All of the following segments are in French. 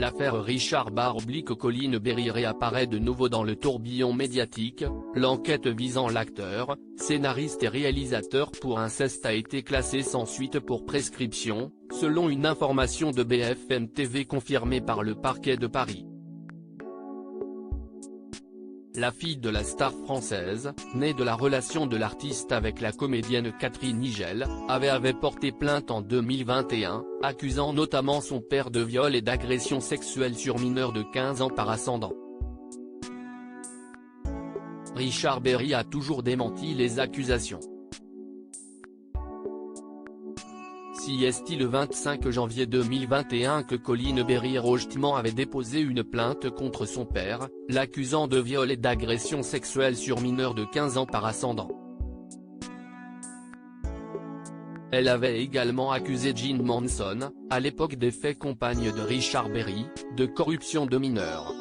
L'affaire Richard Colline Berry réapparaît de nouveau dans le tourbillon médiatique. L'enquête visant l'acteur, scénariste et réalisateur pour inceste a été classée sans suite pour prescription, selon une information de BFM TV confirmée par le parquet de Paris. La fille de la star française, née de la relation de l'artiste avec la comédienne Catherine Nigel, avait porté plainte en 2021, accusant notamment son père de viol et d'agression sexuelle sur mineur de 15 ans par ascendant. Richard Berry a toujours démenti les accusations. C'est le 25 janvier 2021 que Colline Berry Rogetement avait déposé une plainte contre son père, l'accusant de viol et d'agression sexuelle sur mineur de 15 ans par ascendant. Elle avait également accusé Jean Manson, à l'époque des faits compagne de Richard Berry, de corruption de mineurs.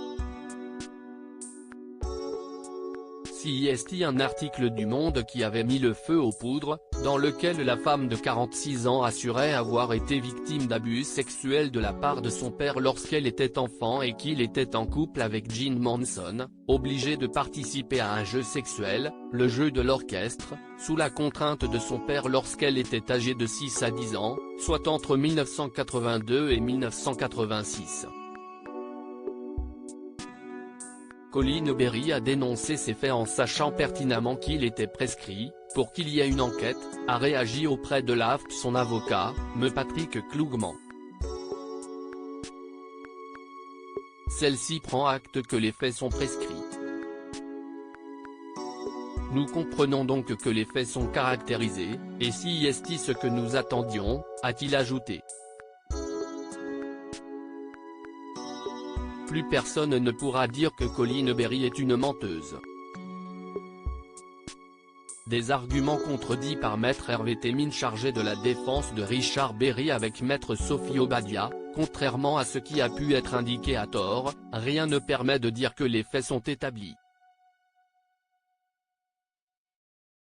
C'est un article du Monde qui avait mis le feu aux poudres, dans lequel la femme de 46 ans assurait avoir été victime d'abus sexuels de la part de son père lorsqu'elle était enfant et qu'il était en couple avec Jean Manson, obligé de participer à un jeu sexuel, le jeu de l'orchestre, sous la contrainte de son père lorsqu'elle était âgée de 6 à 10 ans, soit entre 1982 et 1986. Colline Berry a dénoncé ces faits en sachant pertinemment qu'il était prescrit, pour qu'il y ait une enquête, a réagi auprès de l'AFT son avocat, M. Patrick Klougman. Celle-ci prend acte que les faits sont prescrits. Nous comprenons donc que les faits sont caractérisés, et c'est ce que nous attendions, a-t-il ajouté. Plus personne ne pourra dire que Colline Berry est une menteuse. Des arguments contredits par Maître Hervé Temine chargé de la défense de Richard Berry avec Maître Sophie Obadia. Contrairement à ce qui a pu être indiqué à tort, rien ne permet de dire que les faits sont établis.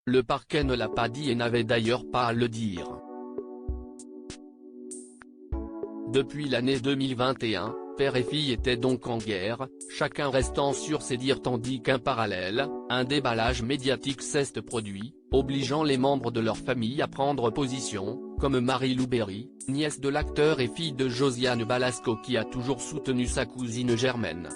Le parquet ne l'a pas dit et n'avait d'ailleurs pas à le dire. Depuis l'année 2021, père et fille étaient donc en guerre, chacun restant sur ses dires tandis qu'en parallèle, un déballage médiatique s'est produit, obligeant les membres de leur famille à prendre position, comme Marie-Lou Berry, nièce de l'acteur et fille de Josiane Balasco qui a toujours soutenu sa cousine Germaine.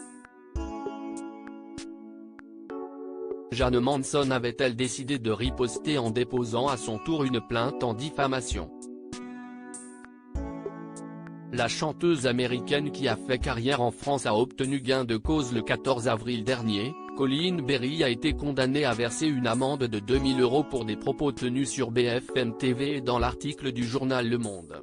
Jeanne Manson avait-elle décidé de riposter en déposant à son tour une plainte en diffamation. La chanteuse américaine qui a fait carrière en France a obtenu gain de cause le 14 avril dernier. Colline Berry a été condamnée à verser une amende de 2 000 € pour des propos tenus sur BFM TV et dans l'article du journal Le Monde.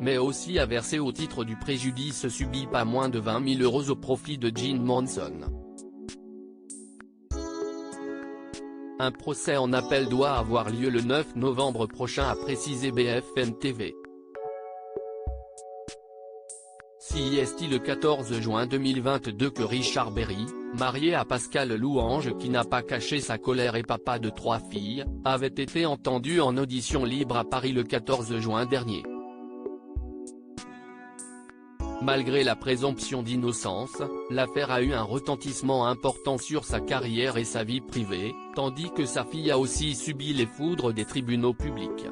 Mais aussi à verser au titre du préjudice subi pas moins de 20 000 € au profit de Jean Manson. Un procès en appel doit avoir lieu le 9 novembre prochain a précisé BFM TV. C'est le 14 juin 2022 que Richard Berry, marié à Pascale Louange qui n'a pas caché sa colère et papa de 3 filles, avait été entendu en audition libre à Paris le 14 juin dernier. Malgré la présomption d'innocence, l'affaire a eu un retentissement important sur sa carrière et sa vie privée, tandis que sa fille a aussi subi les foudres des tribunaux publics.